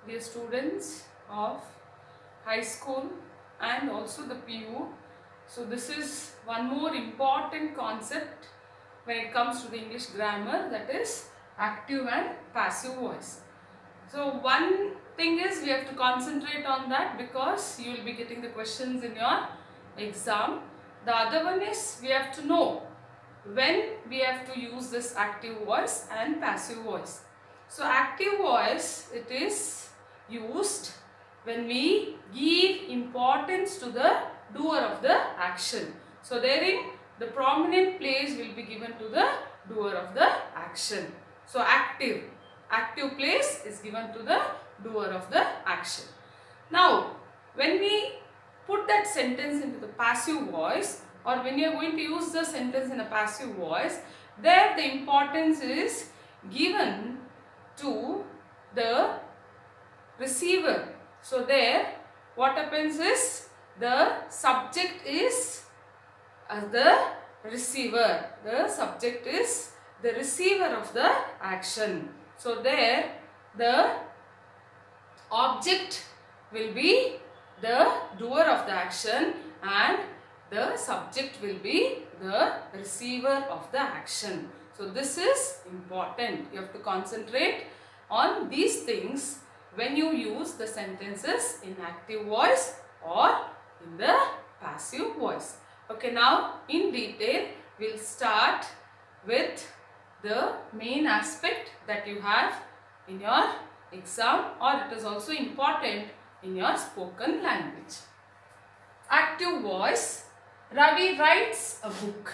dear students of high school and also the PU. So this is one more important concept when it comes to the English grammar, that is active and passive voice. So one thing is we have to concentrate on that because you will be getting the questions in your exam. The other one is we have to know when we have to use this active voice and passive voice. So active voice, it is used when we give importance to the doer of the action. So therein the prominent place will be given to the doer of the action. So active place is given to the doer of the action. Now when we put that sentence into the passive voice, or when you are going to use the sentence in a passive voice, there the importance is given to the receiver. So there what happens is the subject is the receiver. The subject is the receiver of the action. So there the object will be the doer of the action and the subject will be the receiver of the action. So this is important. You have to concentrate on these things when you use the sentences in active voice or in the passive voice. Okay, now in detail we'll start with the main aspect that you have in your exam, or it is also important in your spoken language. Active voice. Ravi writes a book.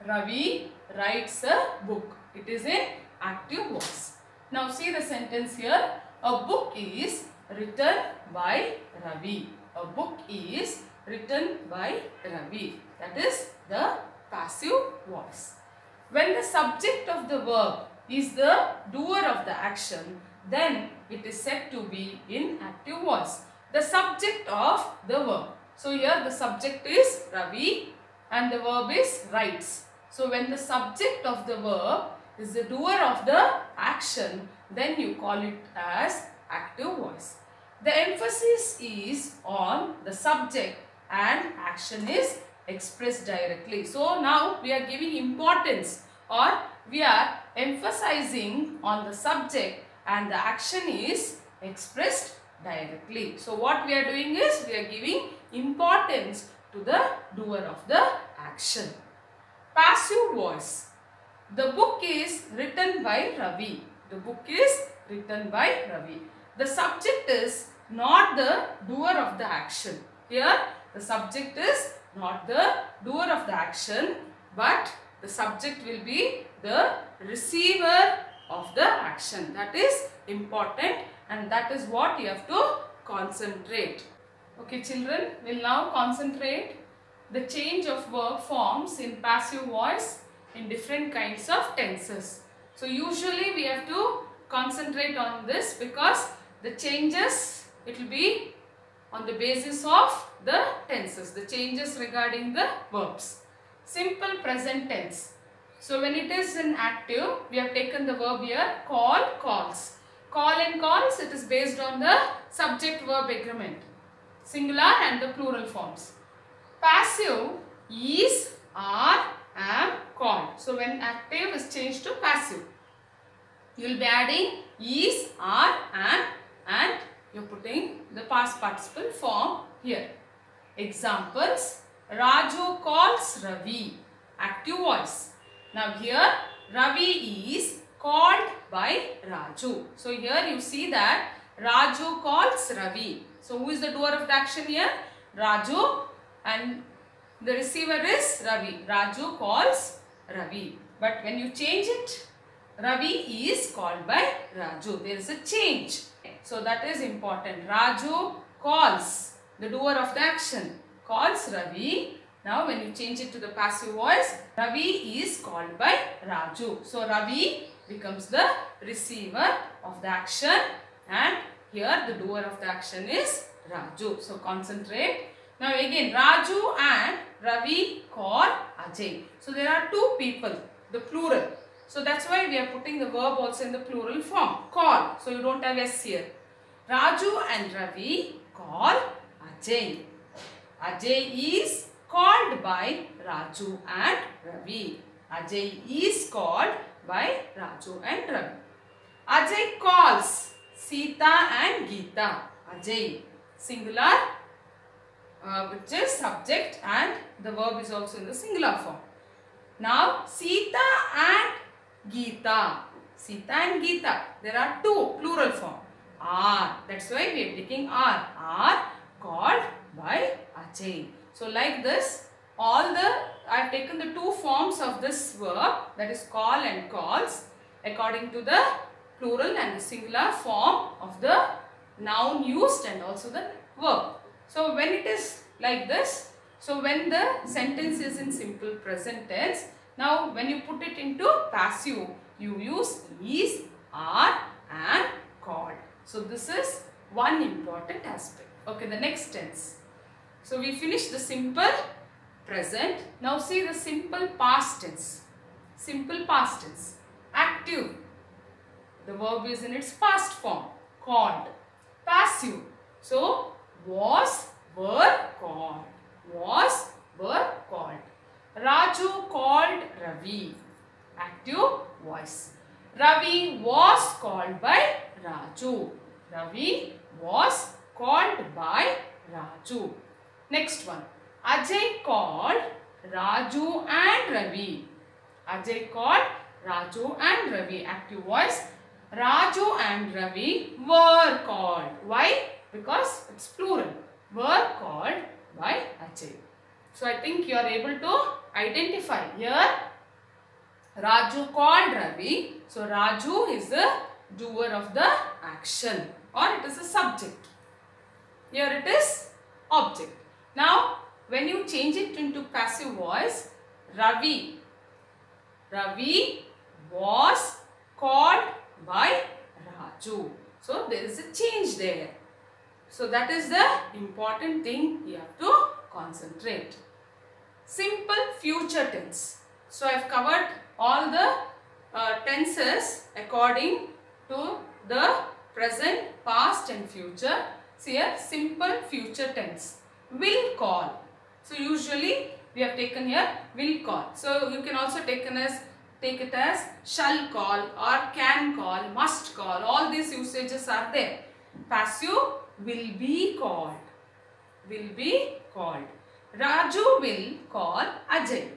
Ravi writes a book. It is in active voice. Now see the sentence here. A book is written by Ravi. A book is written by Ravi. That is the passive voice. When the subject of the verb is the doer of the action, then it is said to be in active voice. The subject of the verb. So here the subject is Ravi and the verb is writes. So when the subject of the verb is the doer of the action, then you call it as active voice. The emphasis is on the subject and action is expressed directly. So now we are giving importance, or we are emphasizing on the subject and the action is expressed directly. So what we are doing is we are giving importance to the doer of the action. Passive voice. The book is written by Ravi. The book is written by Ravi. The subject is not the doer of the action. Here the subject is not the doer of the action, but the subject will be the receiver of the action. That is important and that is what you have to concentrate. Okay children, we'll now concentrate the change of verb forms in passive voice in different kinds of tenses. So usually we have to concentrate on this because the changes, it will be on the basis of the tenses, the changes regarding the verbs. Simple present tense. So when it is in active, we have taken the verb here, call, calls. Call and calls, it is based on the subject-verb agreement, singular and the plural forms. Passive is, are, am, called. So when active is changed to passive, you will be adding is, are, am, and you are putting the past participle form here. Examples: Raju calls Ravi, active voice. Now here Ravi is called by Raju. So here you see that Raju calls Ravi. So who is the doer of the action here? Raju, and the receiver is Ravi. Raju calls Ravi. But when you change it, Ravi is called by Raju. There is a change. So that is important. Raju calls, the doer of the action, calls Ravi. Now when you change it to the passive voice, Ravi is called by Raju. So Ravi becomes the receiver of the action and here the doer of the action is Raju. So concentrate. Now again Raju and Ravi call Ajay. So there are two people, the plural. So that's why we are putting the verb also in the plural form, call. So you don't have S here. Raju and Ravi call Ajay. Ajay is called by Raju and Ravi. Ajay is called by Raju and Ravi. Ajay calls Sita and Geeta. Ajay, singular, which is subject, and the verb is also in the singular form. Now, Sita and Geeta. Sita and Geeta. There are two, plural form. Are. That's why we are taking are. Are called by Ajay. So, like this, I have taken the two forms of this verb, that is call and calls, according to the plural and the singular form of the noun used and also the verb. So, when it is like this, so when the sentence is in simple present tense, now when you put it into passive, you use is, are and called. So, this is one important aspect. Okay, the next tense. So, we finished the simple present. Now, see the simple past tense. Simple past tense. Active. The verb is in its past form. Called. Passive. So, was, were called. Was, were called. Raju called Ravi. Active voice. Ravi was called by Raju. Ravi was called by Raju. Next one. Ajay called Raju and Ravi. Ajay called Raju and Ravi. Active voice. Raju and Ravi were called. Why? Because it's plural. Were called by Ajay. So, I think you are able to identify here. Raju called Ravi. So, Raju is the doer of the action, or it is a subject. Here it is object. Now, when you change it into passive voice, Ravi was called by Raju. So, there is a change there. So, that is the important thing you have to concentrate. Simple future tense. So, I have covered all the tenses according to the present, past and future. See here, simple future tense. Will call. So, usually we have taken here will call. So, you can also take it as shall call or can call, must call. All these usages are there. Passive, will be called. Will be called. Raju will call Ajay.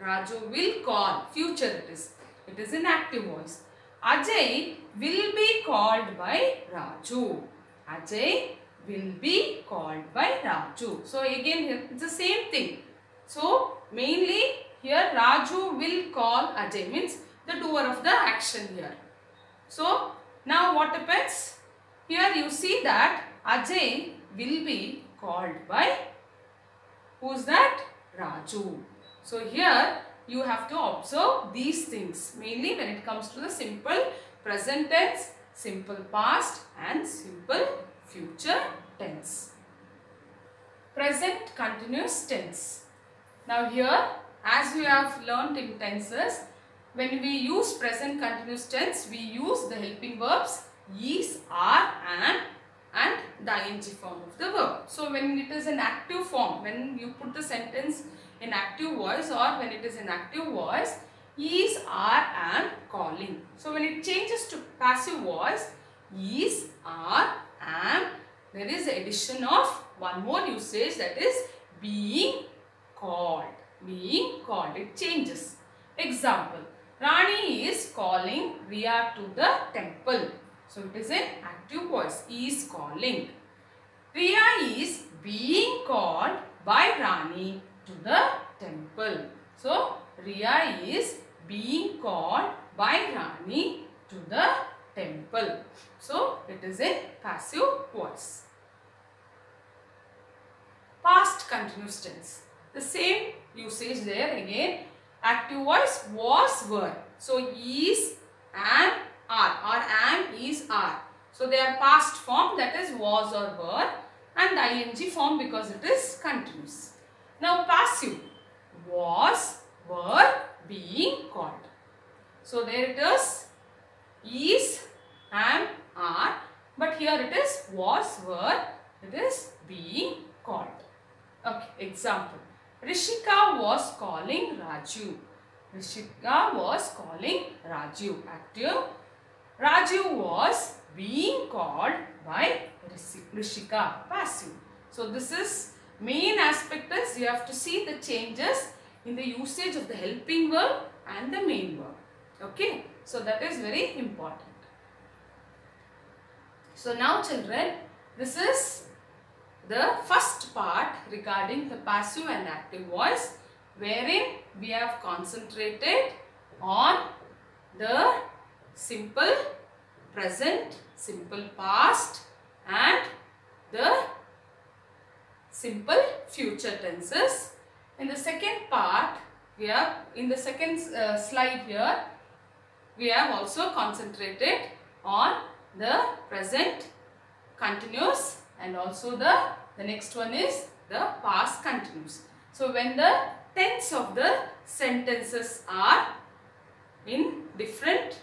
Raju will call. Future it is. It is in active voice. Ajay will be called by Raju. Ajay will be called by Raju. So, again here it's the same thing. So, mainly here Raju will call Ajay, means the doer of the action here. So, now what happens? Here you see that Ajay will be called by, who is that? Raju. So, here you have to observe these things, mainly when it comes to the simple present tense, simple past and simple future tense. Present continuous tense. Now here, as we have learnt in tenses, when we use present continuous tense, we use the helping verbs is, are, and the ing form of the verb. So when it is in active form, when you put the sentence in active voice or when it is in active voice, is, are, am, calling. So when it changes to passive voice, is, are, am, there is the addition of one more usage, that is being called. Being called. It changes. Example. Rani is calling Riya to the temple. So it is an active voice. Is calling. Riya is being called by Rani to the temple. So Riya is being called by Rani to the temple. So it is a passive voice. Past continuous tense. The same usage there again. Active voice was, were. So is, am, are, or am, is, are. So they are past form, that is was or were, and ing form because it is continuous. Now passive. Was, were, being called. So there it is. Am, are. but here it is was, were, it is being called. Okay, example. Rishika was calling Raju. Rishika was calling Raju, active. Raju was being called by Rishika, passive. So this is main aspect is you have to see the changes in the usage of the helping verb and the main verb. Okay, so that is very important. So now children, this is the first part regarding the passive and active voice, wherein we have concentrated on the simple present, simple past and the simple future tenses. In the second part, we have in the second slide here, we have also concentrated on the present continuous and also the next one is the past continuous. So when the tense of the sentences are in different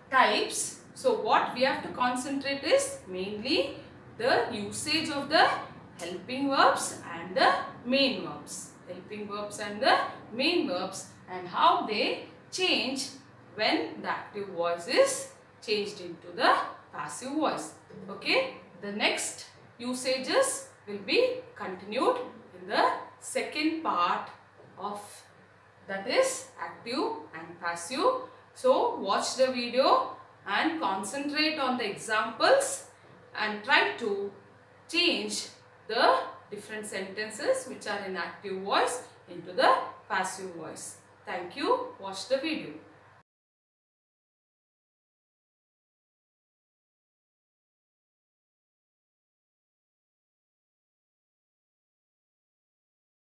types, so what we have to concentrate is mainly the usage of the helping verbs and the main verbs. Helping verbs and the main verbs and how they change when the active voice is changed into the passive voice. Okay, the next usages will be continued in the second part of, that is active and passive. So watch the video and concentrate on the examples and try to change the different sentences which are in active voice into the passive voice. Thank you. Watch the video.